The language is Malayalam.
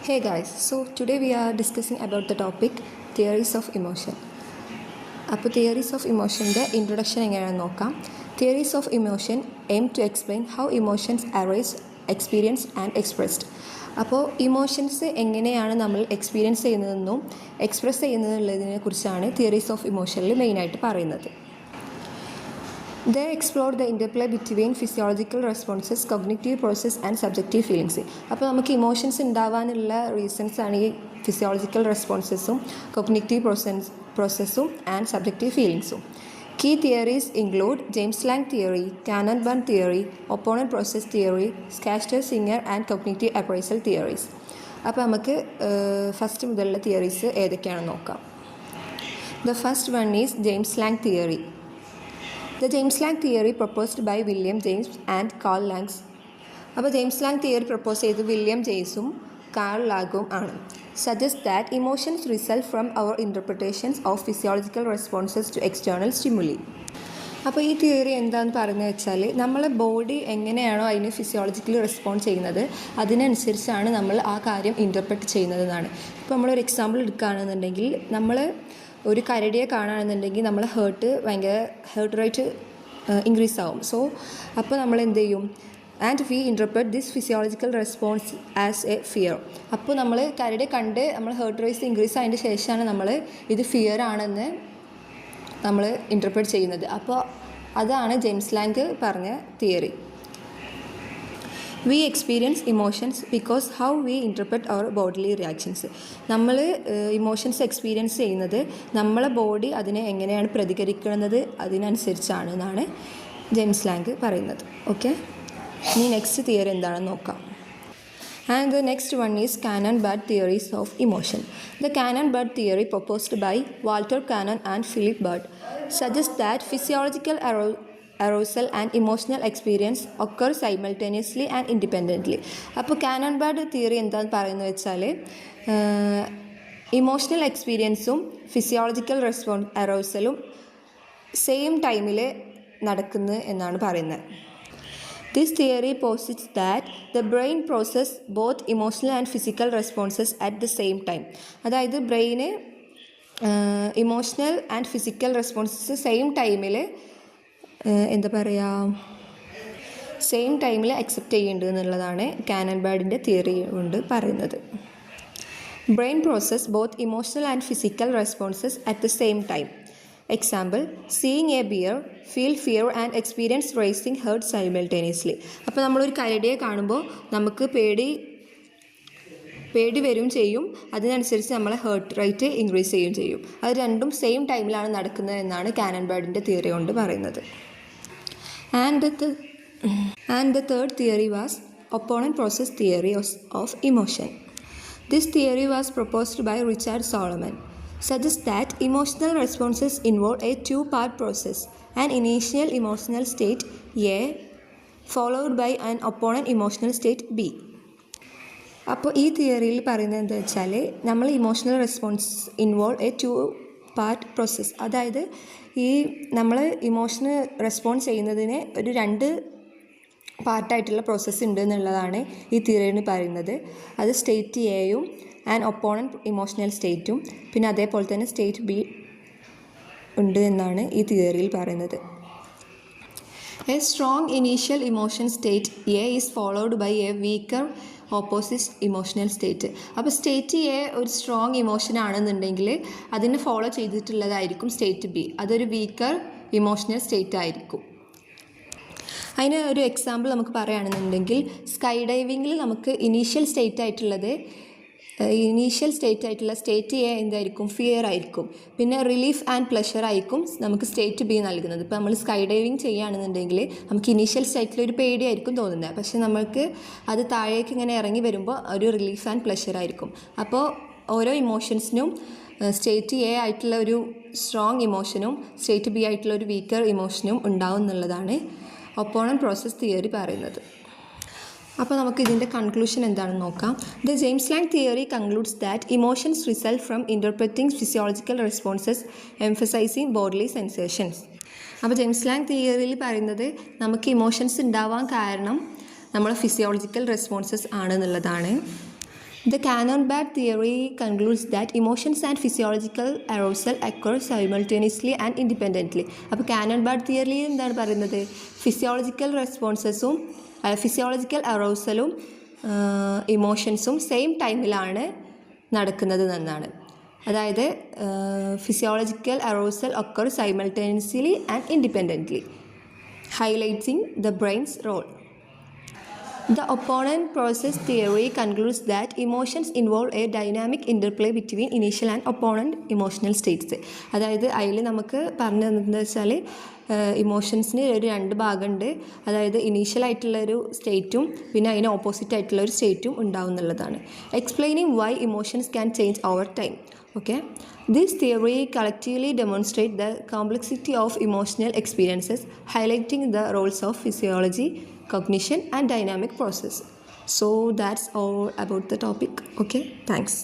Hey guys, so today we are discussing about the topic theories of emotion. അപ്പോൾ തിയറീസ് ഓഫ് ഇമോഷൻ്റെ ഇൻട്രൊഡക്ഷൻ എങ്ങനെയാണെന്ന് നോക്കാം. Theories of emotion aim to explain how emotions arise, experience and expressed. അപ്പോൾ ഇമോഷൻസ് എങ്ങനെയാണ് നമ്മൾ എക്സ്പീരിയൻസ് ചെയ്യുന്നതെന്നും എക്സ്പ്രസ് ചെയ്യുന്നതെന്നുള്ളതിനെ കുറിച്ചാണ് തിയറീസ് ഓഫ് ഇമോഷനിൽ മെയിനായിട്ട് പറയുന്നത്. They explore the interplay between physiological responses, cognitive process and subjective feelings. അപ്പോൾ നമുക്ക് ഇമോഷൻസ് ഉണ്ടാവാനുള്ള റീസൺസാണ് ഈ ഫിസിയോളജിക്കൽ റെസ്പോൺസസും കോഗ്നിറ്റീവ് പ്രോസസ്സും ആൻഡ് സബ്ജക്റ്റീവ് ഫീലിങ്സും. Key theories include James Lange theory, Cannon-Burt theory, opponent process theory, Schachter-Singer and cognitive appraisal theories. അപ്പോൾ നമുക്ക് ഫസ്റ്റ് മുതലുള്ള തിയറീസ് ഏതൊക്കെയാണെന്ന് നോക്കാം. The first one is James Lange theory. The James Lange theory proposed by William James and Carl Lange. അപ്പോൾ ജെയിംസ് ലാങ് തിയറി പ്രപ്പോസ് ചെയ്ത് വില്യം ജെയിംസും കാൾ ലാഗും ആണ്. Suggest that emotions result from our interpretations of physiological responses to external stimuli. അപ്പോൾ ഈ തിയറി എന്താണെന്ന് പറയുന്നത് വെച്ചാൽ നമ്മളെ ബോഡി എങ്ങനെയാണോ അതിന് ഫിസിയോളജിക്കലി റെസ്പോണ്ട് ചെയ്യുന്നത് അതിനനുസരിച്ചാണ് നമ്മൾ ആ കാര്യം ഇൻ്റർപ്രറ്റ് ചെയ്യുന്നതെന്നാണ്. ഇപ്പോൾ നമ്മളൊരു എക്സാമ്പിൾ എടുക്കുകയാണെന്നുണ്ടെങ്കിൽ നമ്മൾ ഒരു കരടിയെ കാണുകയാണെന്നുണ്ടെങ്കിൽ നമ്മളെ ഹേർട്ട് റേറ്റ് ഇൻക്രീസ് ആവും. സോ അപ്പോൾ നമ്മൾ എന്ത് ചെയ്യും, and we interpret this physiological response as A fear. അപ്പോൾ നമ്മൾ കരടിയെ കണ്ട് നമ്മൾ ഹേർട്ട് റേറ്റ് ഇൻക്രീസ് ആയതിൻ്റെ ശേഷമാണ് നമ്മൾ ഇത് ഫിയർ ആണെന്ന് നമ്മൾ ഇൻ്റർപ്രറ്റ് ചെയ്യുന്നത്. അപ്പോൾ അതാണ് ജെയിംസ് ലാങ് പറഞ്ഞ theory. We experience emotions because how we interpret our bodily reactions. നമ്മൾ ഇമോഷൻസ് എക്സ്പീരിയൻസ് ചെയ്യുന്നത് നമ്മളെ ബോഡി അതിനെ എങ്ങനെയാണ് പ്രതികരിക്കുന്നത് അതിനനുസരിച്ചാണ് എന്നാണ് ജെയിംസ് ലാങ് പറയുന്നത്. ഓക്കെ, ഇനി നെക്സ്റ്റ് തിയറി എന്താണെന്ന് നോക്കാം. And the next one is Cannon-Burt theories of emotion. The Cannon-Burt theory proposed by Walter Cannon and Philip Burt suggests that physiological arousal and emotional experience occur simultaneously and independently. അപ്പോൾ കാനൺ-ബർട്ട് തിയറി എന്താണെന്ന് പറയുന്നത് വെച്ചാൽ ഇമോഷണൽ എക്സ്പീരിയൻസും ഫിസിയോളജിക്കൽ അറൗസലും സെയിം ടൈമിൽ നടക്കുന്നു എന്നാണ് പറയുന്നത്. This theory posits that the brain process both emotional and physical responses at the same time. അതായത് ബ്രെയിന് emotional and physical responses same ടൈമിൽ സെയിം ടൈമിൽ അക്സെപ്റ്റ് ചെയ്യേണ്ടത് എന്നുള്ളതാണ് കാനൺ-ബർട്ടിൻ്റെ തിയറി കൊണ്ട് പറയുന്നത്. Brain process both emotional and physical responses at the same time. Example, seeing a bear, feel fear and experience racing heart simultaneously. അപ്പോൾ നമ്മളൊരു കരടിയെ കാണുമ്പോൾ നമുക്ക് പേടി വരും ചെയ്യും, അതിനനുസരിച്ച് നമ്മളെ ഹേർട്ട് റേറ്റ് ഇൻക്രീസ് ചെയ്യുകയും ചെയ്യും. അത് രണ്ടും സെയിം ടൈമിലാണ് നടക്കുന്നത് എന്നാണ് കാനൺ-ബർട്ടിൻ്റെ തിയറി കൊണ്ട് പറയുന്നത്. And the third theory was opponent process theory of emotion. This theory was proposed by Richard Solomon. Suggests that emotional responses involve a two-part process, an initial emotional state A followed by an opponent emotional state B. അപ്പോൾ ഈ തിയറിയിൽ പറയുന്നത് എന്താ വെച്ചാൽ നമ്മൾ emotional response involve a two part process. അതായത് ഈ നമ്മൾ ഇമോഷണൽ റെസ്പോൺസ് ചെയ്യുന്നതിന് ഒരു രണ്ട് പാർട്ടായിട്ടുള്ള പ്രോസസ്സ് ഉണ്ട് എന്നുള്ളതാണ് ഈ തിയറിയിൽ പറയുന്നത്. അത് സ്റ്റേറ്റ് എയും ആൻഡ് ഒപ്പോണൻറ്റ് ഇമോഷണൽ സ്റ്റേറ്റും പിന്നെ അതേപോലെ തന്നെ സ്റ്റേറ്റ് ബി ഉണ്ട് എന്നാണ് ഈ തിയറിയിൽ പറയുന്നത്. A strong initial emotion state A is followed by a weaker opposite emotional state. അപ്പോൾ സ്റ്റേറ്റ് എ ഒരു സ്ട്രോങ് ഇമോഷൻ ആണെന്നുണ്ടെങ്കിൽ അതിനെ ഫോളോ ചെയ്തിട്ടുള്ളതായിരിക്കും സ്റ്റേറ്റ് ബി, അതൊരു വീക്കർ ഇമോഷണൽ സ്റ്റേറ്റ് ആയിരിക്കും. അതിന് ഒരു എക്സാമ്പിൾ നമുക്ക് പറയുകയാണെന്നുണ്ടെങ്കിൽ സ്കൈ ഡൈവിങ്ങിൽ നമുക്ക് ഇനീഷ്യൽ സ്റ്റേറ്റ് ആയിട്ടുള്ള സ്റ്റേറ്റ് എ എന്തായിരിക്കും, ഫിയർ ആയിരിക്കും. പിന്നെ റിലീഫ് ആൻഡ് പ്ലഷർ ആയിരിക്കും നമുക്ക് സ്റ്റേറ്റ് ബി നൽകുന്നത്. ഇപ്പോൾ നമ്മൾ സ്കൈ ഡൈവിങ് ചെയ്യുകയാണെന്നുണ്ടെങ്കിൽ നമുക്ക് ഇനീഷ്യൽ സ്റ്റേറ്റിൽ ഒരു പേടിയായിരിക്കും തോന്നുന്നത്, പക്ഷേ നമുക്ക് അത് താഴേക്ക് ഇങ്ങനെ ഇറങ്ങി വരുമ്പോൾ ഒരു റിലീഫ് ആൻഡ് പ്ലഷർ ആയിരിക്കും. അപ്പോൾ ഓരോ ഇമോഷൻസിനും സ്റ്റേറ്റ് എ ആയിട്ടുള്ള ഒരു സ്ട്രോങ് ഇമോഷനും സ്റ്റേറ്റ് ബി ആയിട്ടുള്ള ഒരു വീക്കർ ഇമോഷനും ഉണ്ടാവും എന്നുള്ളതാണ് ഒപ്പോണൻറ്റ് പ്രോസസ് തിയറി പറയുന്നത്. അപ്പോൾ നമുക്ക് ഇതിൻ്റെ കൺക്ലൂഷൻ എന്താണെന്ന് നോക്കാം. The James Lange theory concludes that emotions result from interpreting physiological responses emphasizing bodily sensations. അപ്പോൾ ജെയിംസ് ലാങ് തിയറിയിൽ പറയുന്നത് നമുക്ക് ഇമോഷൻസ് ഉണ്ടാവാൻ കാരണം നമ്മളെ ഫിസിയോളജിക്കൽ റെസ്പോൺസസ് ആണെന്നുള്ളതാണ്. The Cannon-Bad theory concludes that emotions and physiological arousal occur simultaneously and independently. അപ്പോൾ കാനൺ-ബാർഡ് തിയറിയിൽ എന്താണ് പറയുന്നത്? ഫിസിയോളജിക്കൽ അറൗസലും ഇമോഷൻസും സെയിം ടൈമിലാണ് നടക്കുന്നത് എന്നാണ്. അതായത് physiological arousal occur simultaneously and independently, highlighting the brain's role. The opponent process theory concludes that emotions involve a dynamic interplay between initial and opponent emotional states. അതായത് അതിൽ നമുക്ക് പറഞ്ഞു തന്നത് വെച്ചാൽ ഇമോഷൻസിന് ഒരു രണ്ട് ഭാഗമുണ്ട്. അതായത് ഇനീഷ്യൽ ആയിട്ടുള്ളൊരു സ്റ്റേറ്റും പിന്നെ അതിന് ഓപ്പോസിറ്റ് ആയിട്ടുള്ളൊരു സ്റ്റേറ്റും ഉണ്ടാവും എന്നുള്ളതാണ്. Explaining why emotions can change over time. Okay, this theory collectively demonstrates the complexity of emotional experiences, highlighting the roles of physiology, cognition, and dynamic process. So that's all about the topic. Okay, thanks.